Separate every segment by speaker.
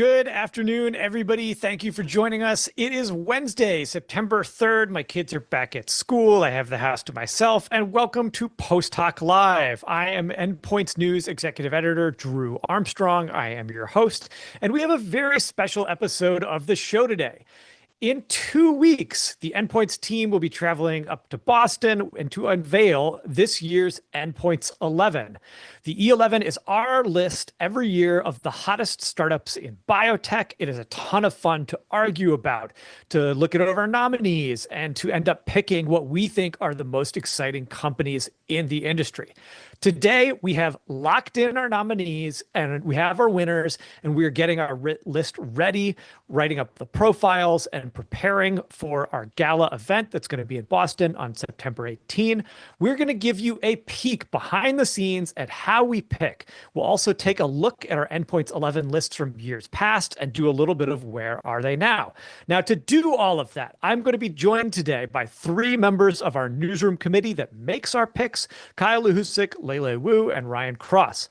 Speaker 1: Good afternoon, everybody. Thank you for joining us. It is Wednesday, September 3rd. My kids are back at school. I have the house to myself, and welcome to Post Hoc Live. I am Endpoints News Executive Editor Drew Armstrong. I am your host, and we have a very special episode of the show today. In 2 weeks, the Endpoints team will be traveling up to Boston and to unveil this year's Endpoints 11. The E11 is our list every year of the hottest startups in biotech. It is a ton of fun to argue about, to look at our nominees, and to end up picking what we think are the most exciting companies in the industry. Today, we have locked in our nominees and we have our winners, and we are getting our list ready, writing up the profiles and preparing for our gala event that's going to be in Boston on September 18. We're going to give you a peek behind the scenes at how we pick. We'll also take a look at our Endpoints 11 lists from years past and do a little bit of where are they now. Now, to do all of that, I'm going to be joined today by three members of our newsroom committee that makes our picks: Kyle Luhusik, Lele Wu, and Ryan Cross.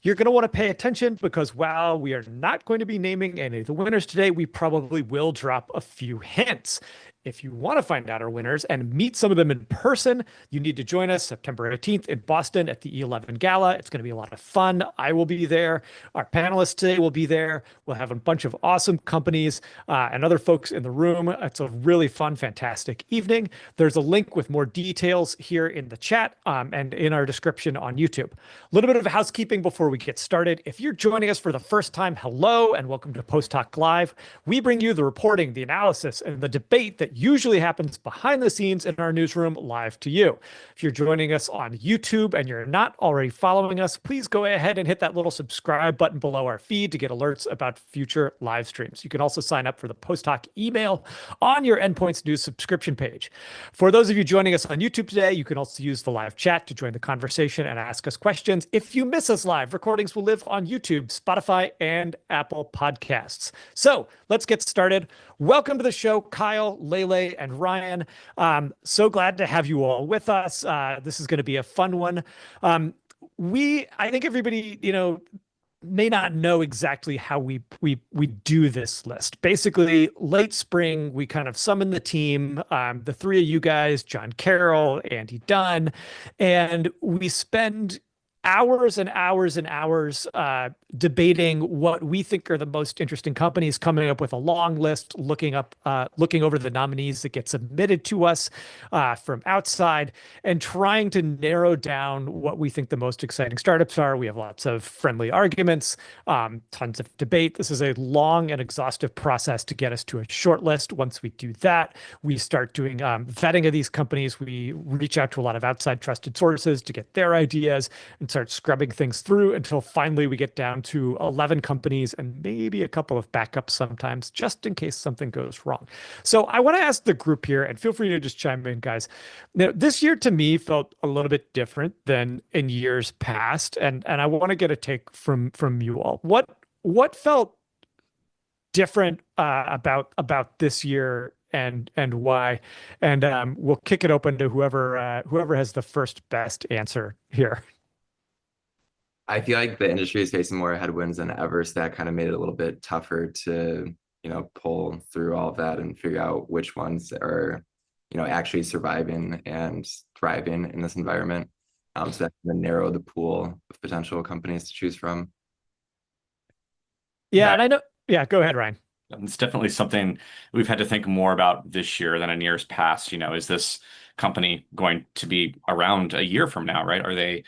Speaker 1: You're going to want to pay attention because while we are not going to be naming any of the winners today, we probably will drop a few hints. If you want to find out our winners and meet some of them in person, you need to join us September 18th in Boston at the E11 Gala. It's going to be a lot of fun. I will be there. Our panelists today will be there. We'll have a bunch of awesome companies and other folks in the room. It's a really fun, fantastic evening. There's a link with more details here in the chat and in our description on YouTube. A little bit of housekeeping before we get started. If you're joining us for the first time, hello and welcome to Post Hoc Live. We bring you the reporting, the analysis, and the debate that usually happens behind the scenes in our newsroom live to you. If you're joining us on YouTube and you're not already following us, please go ahead and hit that little subscribe button below our feed to get alerts about future live streams. You can also sign up for the Post Hoc email on your Endpoints News subscription page. For those of you joining us on YouTube today, you can also use the live chat to join the conversation and ask us questions. If you miss us live, recordings will live on YouTube, Spotify, and Apple Podcasts. So let's get started. Welcome to the show, Kyle, Lele, and Ryan. So glad to have you all with us. This is going to be a fun one. I think everybody, may not know exactly how we do this list. Basically, late spring, we kind of summon the team, the three of you guys, John Carroll, Andy Dunn, and we spend hours and hours and hours debating what we think are the most interesting companies, coming up with a long list, looking over the nominees that get submitted to us from outside, and trying to narrow down what we think the most exciting startups are. We have lots of friendly arguments, tons of debate. This is a long and exhaustive process to get us to a short list. Once we do that, we start doing vetting of these companies. We reach out to a lot of outside trusted sources to get their ideas and start scrubbing things through until finally we get down to 11 companies and maybe a couple of backups sometimes, just in case something goes wrong. So I want to ask the group here, and feel free to just chime in, guys. Now, this year to me felt a little bit different than in years past, and I want to get a take from you all. What felt different about this year and why? And we'll kick it open to whoever has the first best answer here.
Speaker 2: I feel like the industry is facing more headwinds than ever, so that kind of made it a little bit tougher to, pull through all of that and figure out which ones are, actually surviving and thriving in this environment. So that kind of narrowed the pool of potential companies to choose from.
Speaker 1: Yeah, and I know. Yeah, go ahead, Ryan.
Speaker 3: It's definitely something we've had to think more about this year than in years past. Is this company going to be around a year from now, right? Are they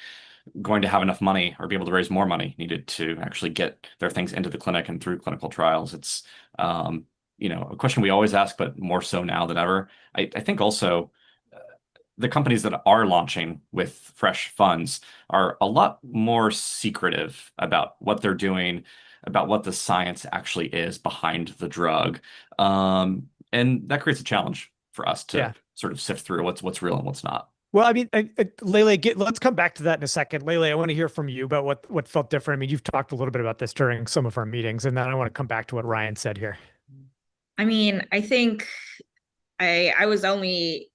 Speaker 3: going to have enough money or be able to raise more money needed to actually get their things into the clinic and through clinical trials? It's, a question we always ask, but more so now than ever. I think also the companies that are launching with fresh funds are a lot more secretive about what they're doing, about what the science actually is behind the drug. And that creates a challenge for us to sort of sift through what's real and what's not.
Speaker 1: Well, I mean, Lele, let's come back to that in a second. Lele, I want to hear from you about what felt different. I mean, you've talked a little bit about this during some of our meetings, and then I want to come back to what Ryan said here.
Speaker 4: I mean, I think I was only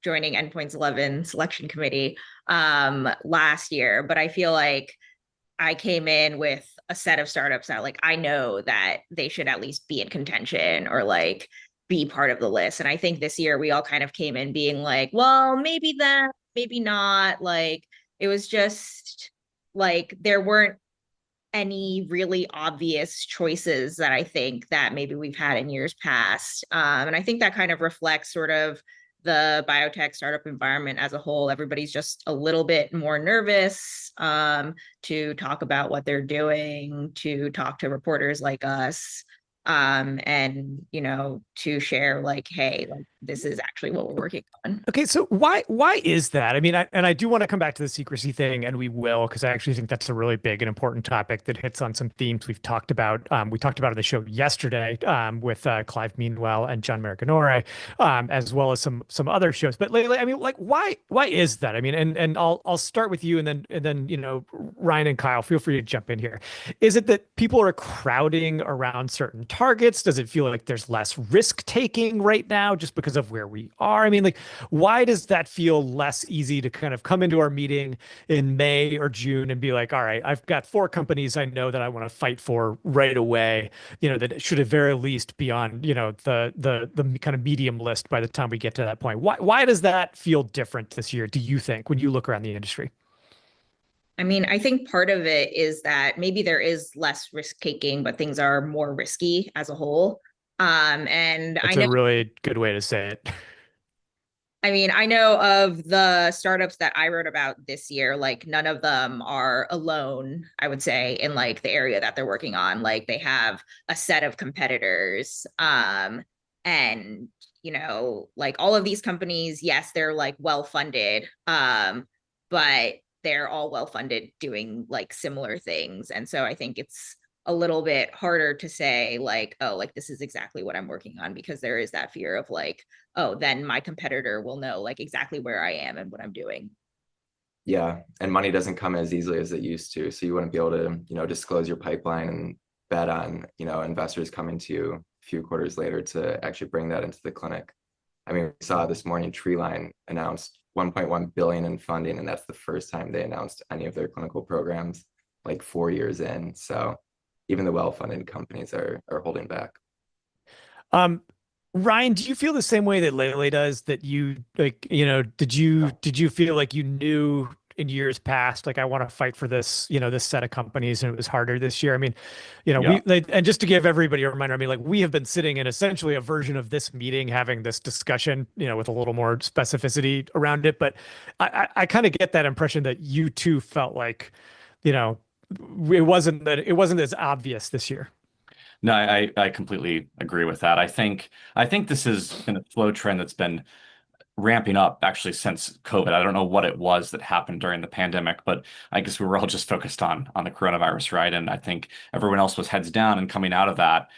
Speaker 4: joining Endpoints 11 selection committee last year, but I feel like I came in with a set of startups that like I know that they should at least be in contention or like be part of the list. And I think this year we all kind of came in being like, well, maybe that, maybe not. Like it was just like there weren't any really obvious choices that I think that maybe we've had in years past. And I think that kind of reflects sort of the biotech startup environment as a whole. Everybody's just a little bit more nervous to talk about what they're doing, to talk to reporters like us, and you know, to share like, hey, like this is actually what we're working on.
Speaker 1: Okay, so why is that? I mean, I do want to come back to the secrecy thing, and we will, because I actually think that's a really big and important topic that hits on some themes we've talked about. We talked about on the show yesterday with Clive Meanwell and John Maraganore, as well as some other shows. But lately, I mean, like why is that? I mean, and I'll start with you, and then you know, Ryan and Kyle, feel free to jump in here. Is it that people are crowding around certain targets? Does it feel like there's less risk taking right now just because of where we are? I mean, like, why does that feel less easy to kind of come into our meeting in May or June and be like, all right, I've got 4 companies I know that I want to fight for right away, you know, that should at very least be on, you know, the kind of medium list by the time we get to that point. Why does that feel different this year, do you think, when you look around the industry?
Speaker 4: I mean, I think part of it is that maybe there is less risk taking, but things are more risky as a whole. And I
Speaker 1: That's
Speaker 4: know,
Speaker 1: a really good way to say it.
Speaker 4: I mean, I know of the startups that I wrote about this year, like none of them are alone, I would say, in like the area that they're working on. Like they have a set of competitors. And you know, like all of these companies, yes, they're like well funded. But they're all well funded doing like similar things. And so I think it's a little bit harder to say like, oh, like this is exactly what I'm working on, because there is that fear of like, oh, then my competitor will know like exactly where I am and what I'm doing.
Speaker 2: Yeah, and money doesn't come as easily as it used to. So you wouldn't be able to, you know, disclose your pipeline and bet on, you know, investors coming to you a few quarters later to actually bring that into the clinic. I mean, we saw this morning Treeline announced 1.1 billion in funding, and that's the first time they announced any of their clinical programs like 4 years in. So even the well-funded companies are holding back.
Speaker 1: Um, Ryan, do you feel the same way that Lele does? That you like, you know, did you feel like you knew in years past, like I want to fight for this, you know, this set of companies, and it was harder this year? I mean, you know,
Speaker 3: Yeah.
Speaker 1: and just to give everybody a reminder, I mean, like we have been sitting in essentially a version of this meeting, having this discussion, you know, with a little more specificity around it. But I kind of get that impression that you too felt like, you know, it wasn't as obvious this year.
Speaker 3: No, I completely agree with that. I think this has been a slow trend that's been ramping up actually since COVID. I don't know what it was that happened during the pandemic, but I guess we were all just focused on the coronavirus, right? And I think everyone else was heads down, and coming out of that,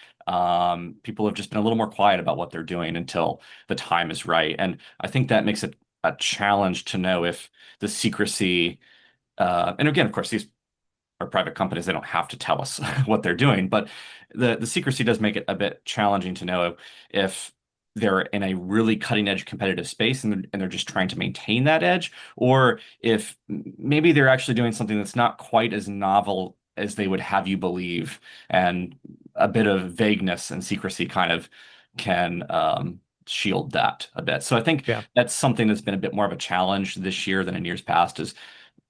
Speaker 3: people have just been a little more quiet about what they're doing until the time is right. And I think that makes it a challenge to know if the secrecy, and again, of course, these are private companies, they don't have to tell us what they're doing, but the secrecy does make it a bit challenging to know if they're in a really cutting edge competitive space and they're just trying to maintain that edge, or if maybe they're actually doing something that's not quite as novel as they would have you believe, and a bit of vagueness and secrecy kind of can shield that a bit. So I think
Speaker 1: Yeah.
Speaker 3: that's something that's been a bit more of a challenge this year than in years past, is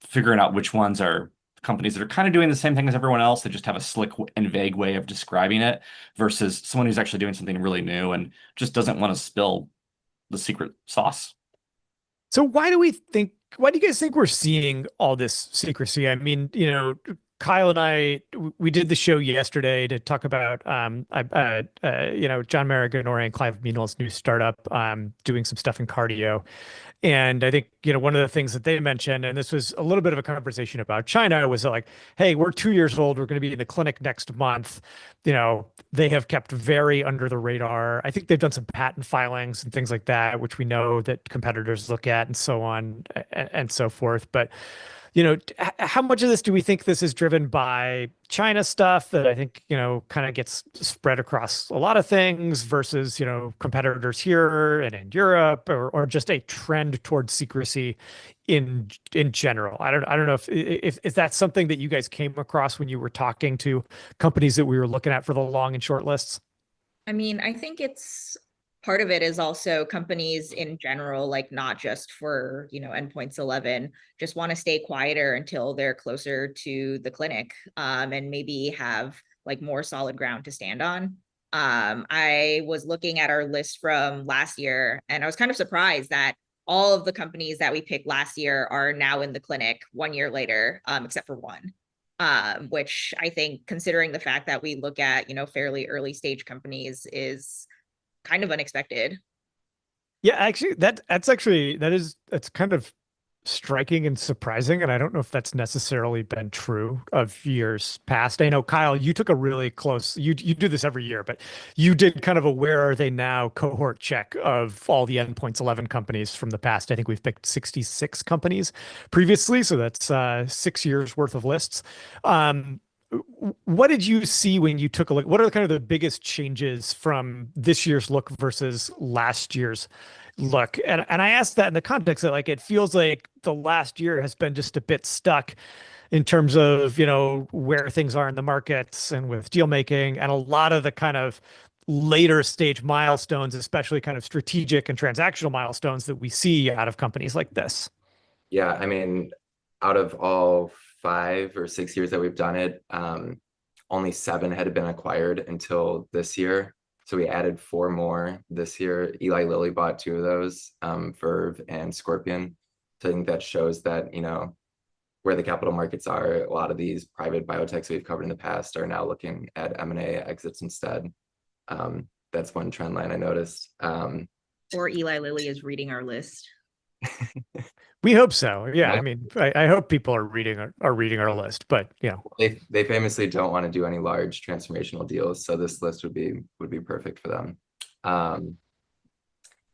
Speaker 3: figuring out which ones are companies that are kind of doing the same thing as everyone else. They just have a slick and vague way of describing it, versus someone who's actually doing something really new and just doesn't want to spill the secret sauce.
Speaker 1: So why do you guys think we're seeing all this secrecy? I mean, you know, Kyle and I, we did the show yesterday to talk about, you know, John Maraganore and Clive Meanwell's new startup, doing some stuff in cardio. And I think, you know, one of the things that they mentioned, and this was a little bit of a conversation about China, was like, hey, we're 2 years old. We're going to be in the clinic next month. You know, they have kept very under the radar. I think they've done some patent filings and things like that, which we know that competitors look at and so on and so forth. But How much of this do we think this is driven by China stuff that I think, kind of gets spread across a lot of things versus, competitors here and in Europe, or just a trend towards secrecy in general? I don't know if that's something that you guys came across when you were talking to companies that we were looking at for the long and short lists.
Speaker 4: I mean, I think it's part of it is also companies in general, like not just for, Endpoints 11, just want to stay quieter until they're closer to the clinic, and maybe have like more solid ground to stand on. I was looking at our list from last year and I was kind of surprised that all of the companies that we picked last year are now in the clinic 1 year later, except for one. Which I think, considering the fact that we look at, fairly early stage companies, is kind of unexpected.
Speaker 1: Yeah, actually, that's kind of striking and surprising, and I don't know if that's necessarily been true of years past. I know, Kyle, you took a really close, you do this every year, but you did kind of a where are they now cohort check of all the Endpoints 11 companies from the past. I think we've picked 66 companies previously, so that's 6 years worth of lists. What did you see when you took a look? What are kind of the biggest changes from this year's look versus last year's look? And I asked that in the context that, like, it feels like the last year has been just a bit stuck in terms of, where things are in the markets and with deal making, and a lot of the kind of later stage milestones, especially kind of strategic and transactional milestones that we see out of companies like this.
Speaker 2: Yeah, I mean, out of all 5 or 6 years that we've done it, only 7 had been acquired until this year. So we added 4 more this year. Eli Lilly bought 2 of those, Verve and Scorpion. So I think that shows that, where the capital markets are, a lot of these private biotechs we've covered in the past are now looking at M&A exits instead. That's one trend line I noticed.
Speaker 4: Or Eli Lilly is reading our list.
Speaker 1: We hope so. Yeah,
Speaker 2: Yeah.
Speaker 1: I mean, I hope people are reading our list, but
Speaker 2: They famously don't want to do any large transformational deals, so this list would be perfect for them.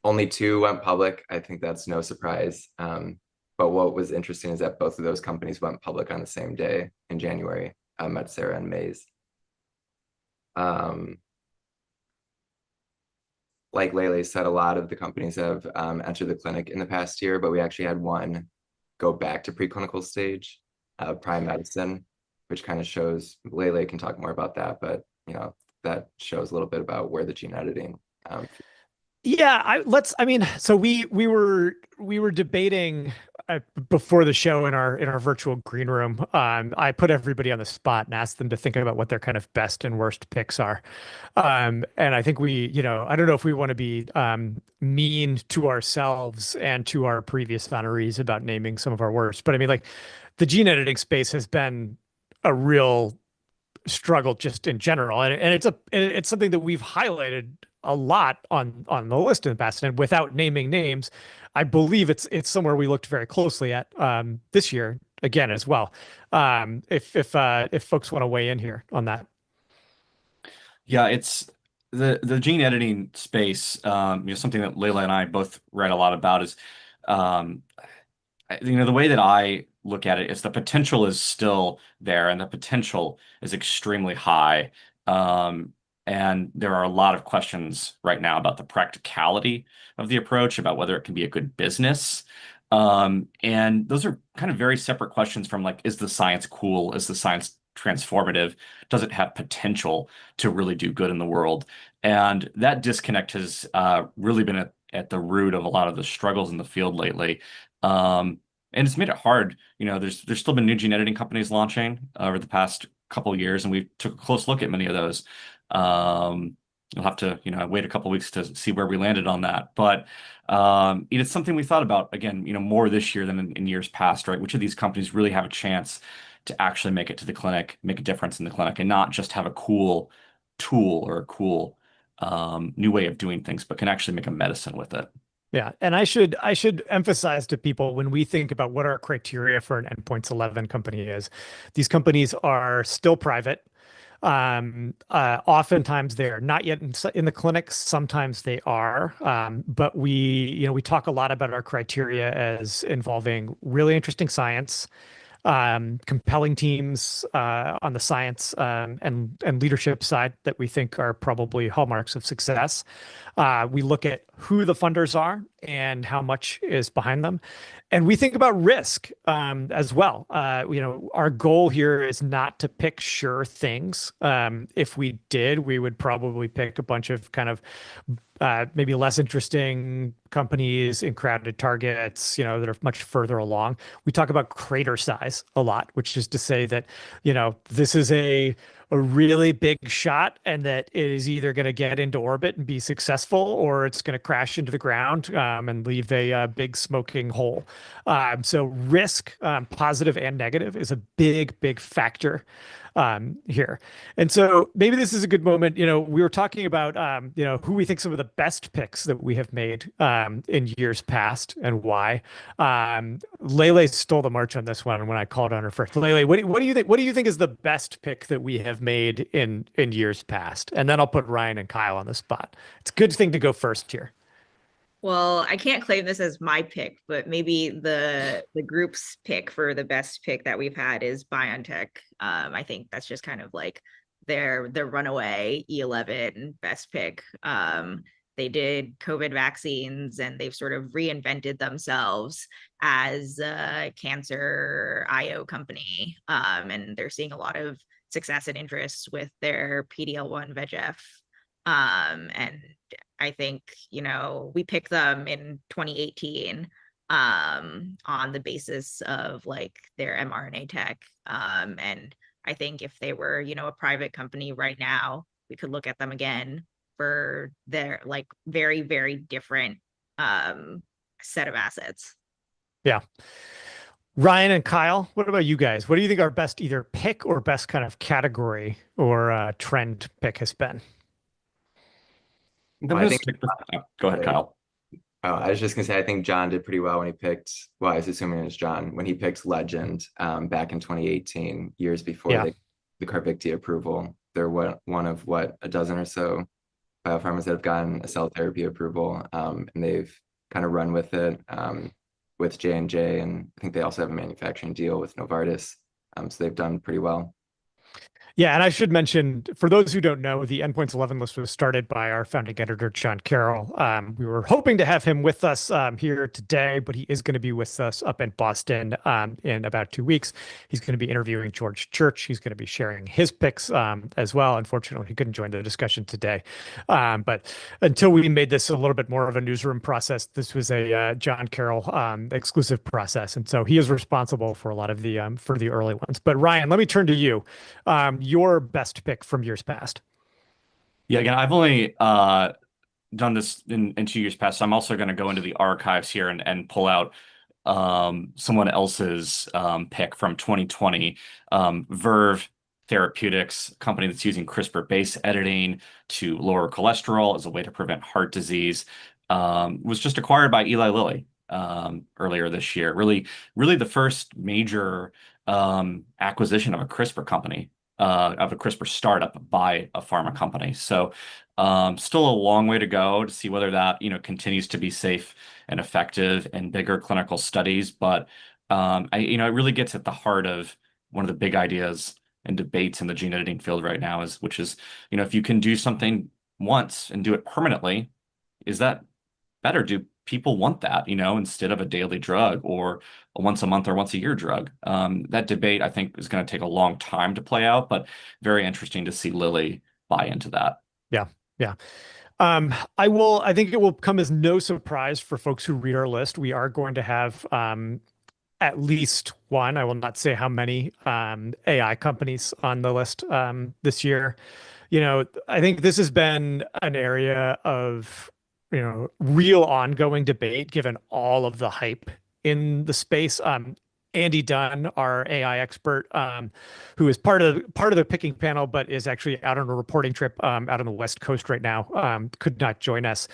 Speaker 2: Only 2 went public. I think that's no surprise. But what was interesting is that both of those companies went public on the same day in January, Metsera and Maze. Like Lele said, a lot of the companies have entered the clinic in the past year, but we actually had one go back to preclinical stage, Prime Medicine, which kind of shows, Lele can talk more about that, but that shows a little bit about where the gene editing.
Speaker 1: Yeah, so we were debating before the show in our virtual green room. I put everybody on the spot and asked them to think about what their kind of best and worst picks are. And I think I don't know if we want to be mean to ourselves and to our previous honorees about naming some of our worst, but I mean, like, the gene editing space has been a real struggle just in general, and it's something that we've highlighted a lot on the list in the past, and without naming names, I believe it's somewhere we looked very closely at this year again as well. If folks want to weigh in here on that.
Speaker 3: Yeah, it's the gene editing space. Something that Layla and I both read a lot about is, the way that I look at it is the potential is still there, and the potential is extremely high. And there are a lot of questions right now about the practicality of the approach, about whether it can be a good business. And those are kind of very separate questions from, like, is the science cool? Is the science transformative? Does it have potential to really do good in the world? And that disconnect has really been at the root of a lot of the struggles in the field lately. And it's made it hard. There's still been new gene editing companies launching over the past couple of years, and we took a close look at many of those. You'll have to, wait a couple of weeks to see where we landed on that. But it's something we thought about again, more this year than in years past, right? Which of these companies really have a chance to actually make it to the clinic, make a difference in the clinic, and not just have a cool tool or a cool new way of doing things, but can actually make a medicine with it.
Speaker 1: Yeah, and I should emphasize to people, when we think about what our criteria for an Endpoints 11 company is, these companies are still private. Oftentimes they're not yet in the clinics. Sometimes they are. But we talk a lot about our criteria as involving really interesting science, compelling teams on the science and leadership side that we think are probably hallmarks of success. We look at who the funders are and how much is behind them. And we think about risk as well. Our goal here is not to pick sure things. If we did, we would probably pick a bunch of kind of maybe less interesting companies in crowded targets, that are much further along. We talk about crater size a lot, which is to say that, this is a really big shot and that it is either going to get into orbit and be successful or it's going to crash into the ground and leave a big smoking hole. So risk, positive and negative, is a big, big factor here. And so maybe this is a good moment. We were talking about, who we think some of the best picks that we have made in years past and why. Lele stole the march on this one when I called on her first. Lele, what do you think? What do you think is the best pick that we have made in years past? And then I'll put Ryan and Kyle on the spot. It's a good thing to go first here.
Speaker 4: Well, I can't claim this as my pick, but maybe the group's pick for the best pick that we've had is BioNTech. I think that's just kind of like their runaway E11 best pick. They did COVID vaccines and they've sort of reinvented themselves as a cancer IO company. And they're seeing a lot of success and interest with their PD-L1 VEGF. And I think, we picked them in 2018 on the basis of like their mRNA tech. And I think if they were, a private company right now, we could look at them again for their like very, very different set of assets.
Speaker 1: Yeah. Ryan and Kyle, what about you guys? What do you think our best either pick or best kind of category or trend pick has been?
Speaker 2: Well, I think
Speaker 3: Go ahead, Kyle.
Speaker 2: I was just gonna say I think John did pretty well when he picked. Well, I was assuming it was John when he picked Legend back in 2018, years before the Carvykti approval. They're one of a dozen or so biopharmas that have gotten a cell therapy approval, and they've kind of run with it with J&J, and I think they also have a manufacturing deal with Novartis. So they've done pretty well.
Speaker 1: Yeah, and I should mention, for those who don't know, the Endpoints 11 list was started by our founding editor, John Carroll. We were hoping to have him with us here today, but he is going to be with us up in Boston in about 2 weeks. He's going to be interviewing George Church. He's going to be sharing his picks as well. Unfortunately, he couldn't join the discussion today. But until we made this a little bit more of a newsroom process, this was a John Carroll exclusive process. And so he is responsible for a lot of the for the early ones. But Ryan, let me turn to you. Your best pick from years past.
Speaker 3: Yeah, again, I've only done this in 2 years past. So I'm also going to go into the archives here and pull out someone else's pick from 2020. Verve Therapeutics, company that's using CRISPR base editing to lower cholesterol as a way to prevent heart disease, was just acquired by Eli Lilly earlier this year. Really the first major acquisition of a CRISPR company. Of a CRISPR startup by a pharma company. So still a long way to go to see whether that continues to be safe and effective in bigger clinical studies. But it really gets at the heart of one of the big ideas and debates in the gene editing field right now, which is if you can do something once and do it permanently, is that better? Do people want that, instead of a daily drug or a once a month or once a year drug? That debate, I think, is going to take a long time to play out, but very interesting to see Lilly buy into that.
Speaker 1: Yeah. Yeah. I think it will come as no surprise for folks who read our list. We are going to have at least one, I will not say how many, AI companies on the list this year. I think this has been an area of real ongoing debate given all of the hype in the space. Andy Dunn, our AI expert, who is part of the picking panel, but is actually out on a reporting trip out on the West Coast right now, could not join us.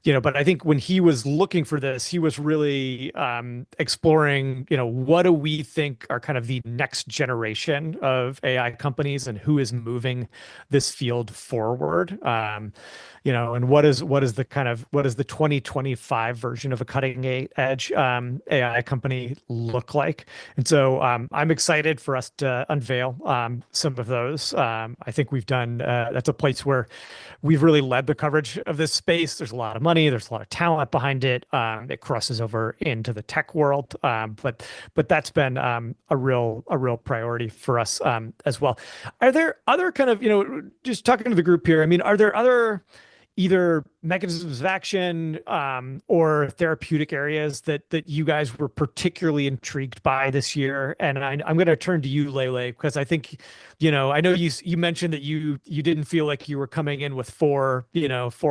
Speaker 1: But I think when he was looking for this, he was really exploring, what do we think are kind of the next generation of AI companies and who is moving this field forward. And what is the 2025 version of a cutting edge AI company look like? And so I'm excited for us to unveil some of those. I think we've done, that's a place where we've really led the coverage of this space. There's a lot of money, there's a lot of talent behind it. It crosses over into the tech world, but that's been a real priority for us as well. Are there other kind of, just talking to the group here, I mean, are there other either mechanisms of action or therapeutic areas that you guys were particularly intrigued by this year? And I'm going to turn to you, Lele, because I think, I know you mentioned that you didn't feel like you were coming in with four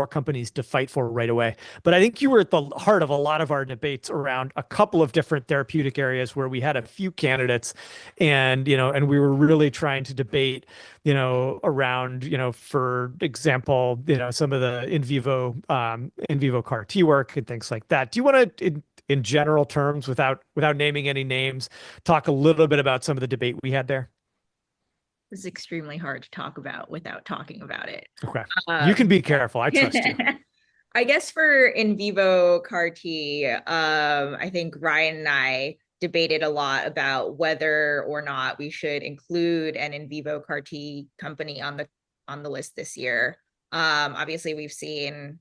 Speaker 1: companies to fight for right away. But I think you were at the heart of a lot of our debates around a couple of different therapeutic areas where we had a few candidates, and we were really trying to debate around, for example, some of the in vivo CAR T work and things like that. Do you want to, in general terms, without naming any names, talk a little bit about some of the debate we had there?
Speaker 4: It's extremely hard to talk about without talking about it.
Speaker 1: Okay. You can be careful. I trust you.
Speaker 4: I guess for in vivo CAR T, I think Ryan and I debated a lot about whether or not we should include an in vivo CAR T company on the list this year. Obviously, we've seen,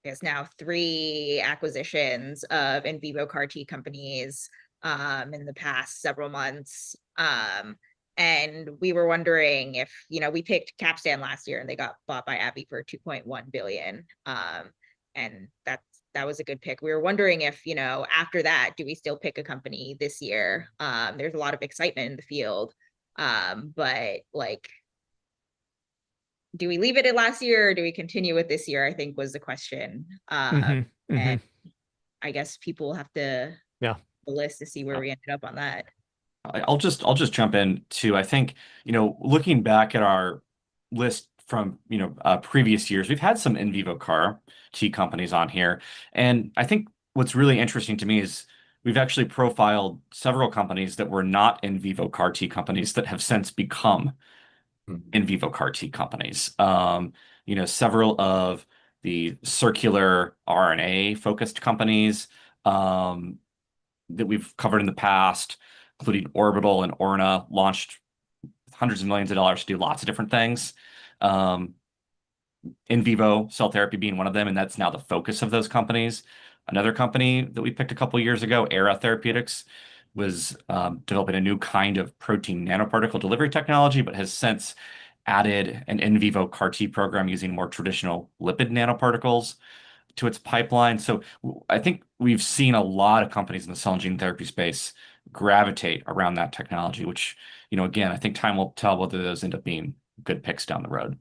Speaker 4: I guess now 3 acquisitions of in vivo CAR T companies in the past several months. And we were wondering if, we picked Capstan last year and they got bought by AbbVie for 2.1 billion. And that was a good pick. We were wondering if, after that, do we still pick a company this year? There's a lot of excitement in the field. But like, do we leave it at last year or do we continue with this year? I think was the question. And I guess people will have to the list to see where we ended up on that.
Speaker 3: I'll just jump in too. I think, looking back at our list from, previous years, we've had some in vivo CAR T companies on here. And I think what's really interesting to me is we've actually profiled several companies that were not in vivo CAR T companies that have since become in vivo CAR T companies. Several of the circular RNA focused companies that we've covered in the past, including Orbital and Orna, launched hundreds of millions of dollars to do lots of different things. In vivo cell therapy being one of them, and that's now the focus of those companies. Another company that we picked a couple of years ago, Era Therapeutics, was developing a new kind of protein nanoparticle delivery technology, but has since added an in vivo CAR T program using more traditional lipid nanoparticles to its pipeline. So I think we've seen a lot of companies in the cell and gene therapy space gravitate around that technology, which, again, I think time will tell whether those end up being good picks down the road.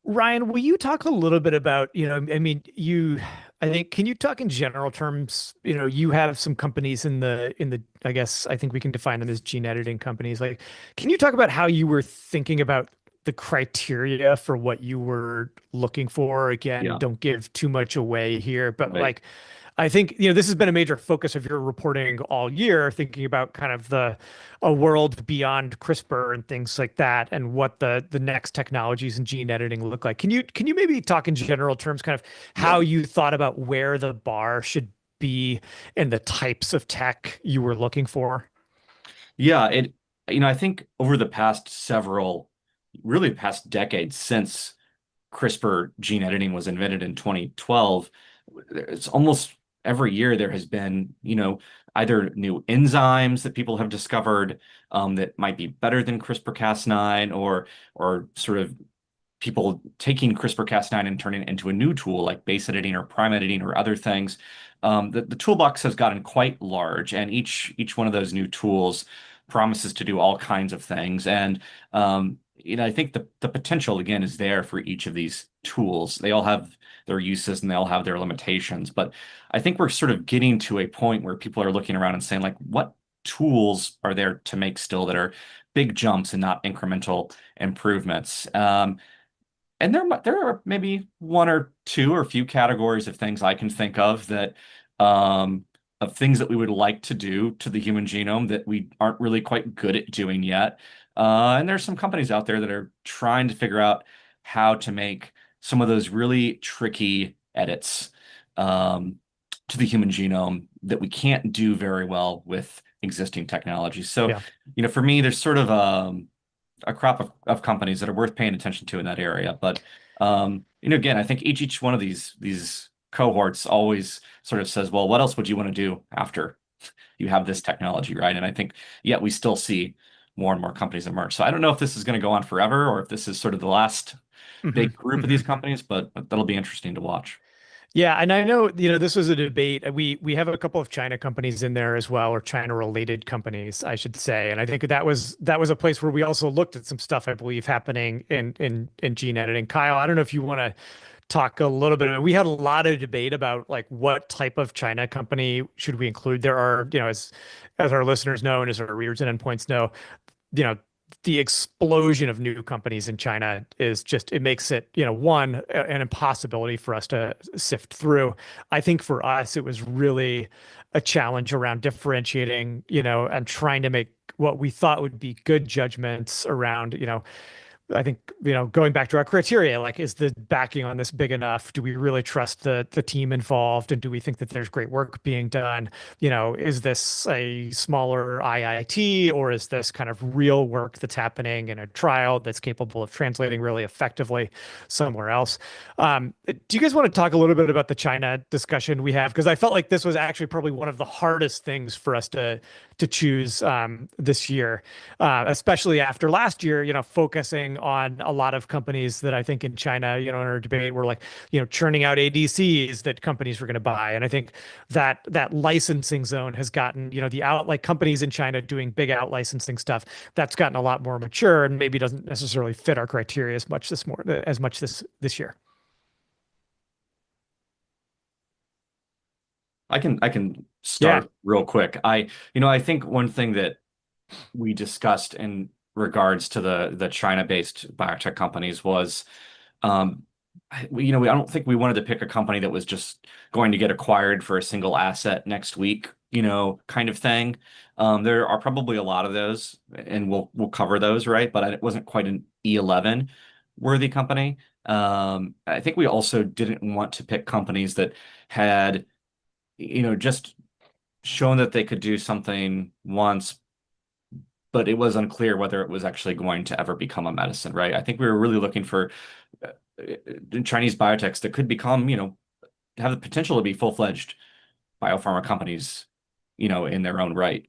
Speaker 1: Ryan, will you talk a little bit about, I think, can you talk in general terms? You have some companies in the, I guess, I think we can define them as gene editing companies. Like, can you talk about how you were thinking about the criteria for what you were looking for? Again, don't give too much away here, but like, I think, this has been a major focus of your reporting all year, thinking about kind of a world beyond CRISPR and things like that, and what the next technologies in gene editing look like. Can you maybe talk in general terms, kind of how you thought about where the bar should be and the types of tech you were looking for?
Speaker 3: Yeah, I think over the past really past decades since CRISPR gene editing was invented in 2012, it's almost every year there has been, either new enzymes that people have discovered that might be better than CRISPR-Cas9, or sort of people taking CRISPR-Cas9 and turning it into a new tool like base editing or prime editing or other things. The toolbox has gotten quite large, and each one of those new tools promises to do all kinds of things. And I think the potential again is there for each of these tools. They all have their uses and they all have their limitations. But I think we're sort of getting to a point where people are looking around and saying, like, what tools are there to make still that are big jumps and not incremental improvements? And there are maybe one or two or a few categories of things I can think of that of things that we would like to do to the human genome that we aren't really quite good at doing yet. And there's some companies out there that are trying to figure out how to make some of those really tricky edits to the human genome that we can't do very well with existing technology. So,
Speaker 1: Yeah.
Speaker 3: For me, there's sort of a crop of companies that are worth paying attention to in that area. But again, I think each one of these cohorts always sort of says, well, what else would you want to do after you have this technology, right? And I think, we still see more and more companies emerge. So I don't know if this is going to go on forever or if this is sort of the last big group of these companies, but that'll be interesting to watch.
Speaker 1: Yeah, and I know, this was a debate. We have a couple of China companies in there as well, or China related companies, I should say. And I think that was a place where we also looked at some stuff, I believe, happening in gene editing. Kyle, I don't know if you want to talk a little bit. We had a lot of debate about like what type of China company should we include. There are, as our listeners know and as our readers and endpoints know, you know, the explosion of new companies in China is just, it makes it, an impossibility for us to sift through. I think for us, it was really a challenge around differentiating, and trying to make what we thought would be good judgments around, I think, going back to our criteria, like, is the backing on this big enough? Do we really trust the team involved? And do we think that there's great work being done? Is this a smaller IIT, or is this kind of real work that's happening in a trial that's capable of translating really effectively somewhere else? Do you guys want to talk a little bit about the China discussion we have? Because I felt like this was actually probably one of the hardest things for us to choose this year, especially after last year, focusing on a lot of companies that I think in China, in our debate, were like, churning out ADCs that companies were going to buy. And I think that licensing zone has gotten, like companies in China doing big out licensing stuff, that's gotten a lot more mature and maybe doesn't necessarily fit our criteria as much this year.
Speaker 3: I can start real quick. I think one thing that we discussed in regards to the China-based biotech companies was, I don't think we wanted to pick a company that was just going to get acquired for a single asset next week, kind of thing. There are probably a lot of those, and we'll cover those, right? But it wasn't quite an E11 worthy company. I think we also didn't want to pick companies that had, just shown that they could do something once, but it was unclear whether it was actually going to ever become a medicine, right? I think we were really looking for Chinese biotechs that could become, have the potential to be full-fledged biopharma companies, in their own right.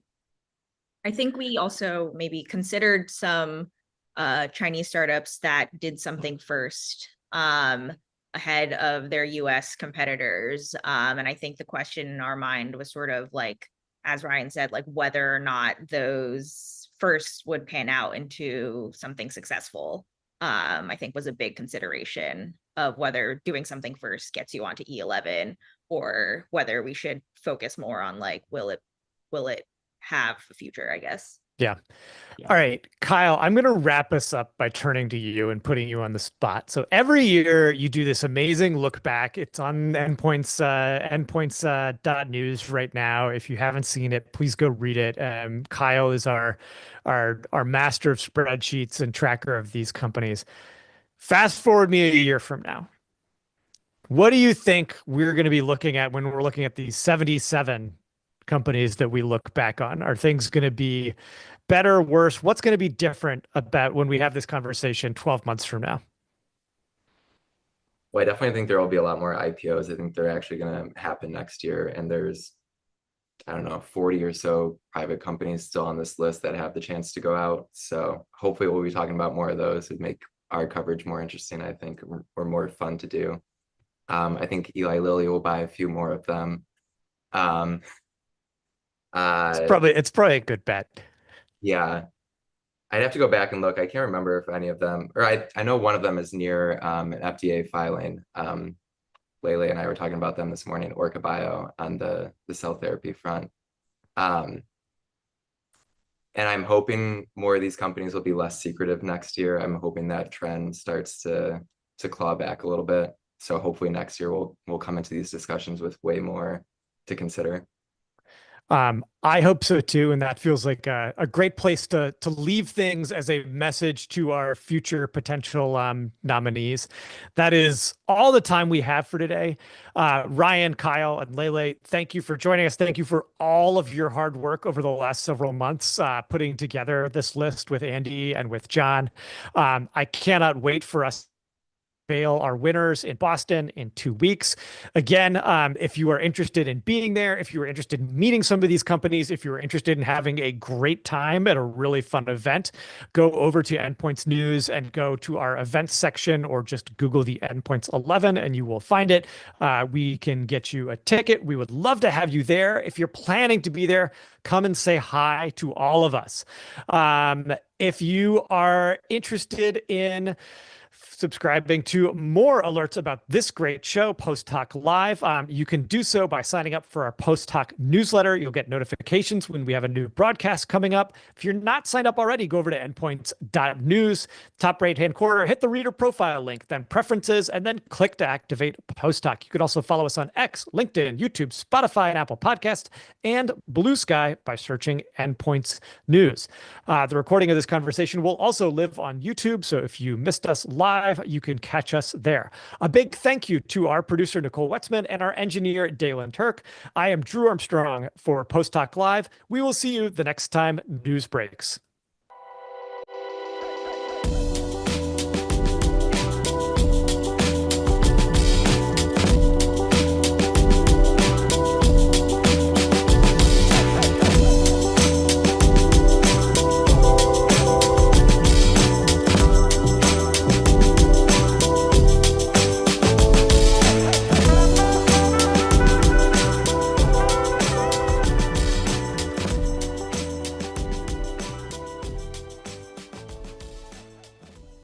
Speaker 4: I think we also maybe considered some Chinese startups that did something first ahead of their US competitors. And I think the question in our mind was sort of like, as Ryan said, like whether or not those first would pan out into something successful, I think was a big consideration of whether doing something first gets you onto E11, or whether we should focus more on like, will it have a future, I guess.
Speaker 1: Yeah. All right, Kyle, I'm going to wrap us up by turning to you and putting you on the spot. So every year you do this amazing look back. It's on endpoints.news right now. If you haven't seen it, please go read it. Kyle is our master of spreadsheets and tracker of these companies. Fast forward me a year from now. What do you think we're going to be looking at when we're looking at these 77 companies that we look back on? Are things going to be better, worse? What's going to be different about when we have this conversation 12 months from now?
Speaker 2: Well, I definitely think there will be a lot more IPOs. I think they're actually going to happen next year. And there's, I don't know, 40 or so private companies still on this list that have the chance to go out. So hopefully we'll be talking about more of those. It'd make our coverage more interesting, I think, or more fun to do. I think Eli Lilly will buy a few more of them.
Speaker 1: It's probably a good bet.
Speaker 2: Yeah, I'd have to go back and look. I can't remember if any of them, or I know one of them is near an FDA filing. Lele and I were talking about them this morning, Orca Bio, on the cell therapy front. And I'm hoping more of these companies will be less secretive next year. I'm hoping that trend starts to claw back a little bit. So hopefully next year we'll come into these discussions with way more to consider.
Speaker 1: I hope so too, and that feels like a great place to leave things as a message to our future potential nominees. That is all the time we have for today. Ryan, Kyle, and Lele, thank you for joining us. Thank you for all of your hard work over the last several months putting together this list with Andy and with John. I cannot wait for us veil our winners in Boston in 2 weeks. Again, if you are interested in being there, if you are interested in meeting some of these companies, if you're interested in having a great time at a really fun event, go over to Endpoints News and go to our events section, or just Google the Endpoints 11 and you will find it. We can get you a ticket. We would love to have you there. If you're planning to be there, come and say hi to all of us. If you are interested in subscribing to more alerts about this great show, Post Talk Live, you can do so by signing up for our Post Talk newsletter. You'll get notifications when we have a new broadcast coming up. If you're not signed up already, go over to endpoints.news, top right-hand corner, hit the reader profile link, then preferences, and then click to activate Post Talk. You can also follow us on X, LinkedIn, YouTube, Spotify, and Apple Podcasts, and Blue Sky by searching Endpoints News. The recording of this conversation will also live on YouTube, so if you missed us live, you can catch us there. A big thank you to our producer, Nicole Wetzman, and our engineer, Dalen Turk. I am Drew Armstrong for Post Talk Live. We will see you the next time news breaks.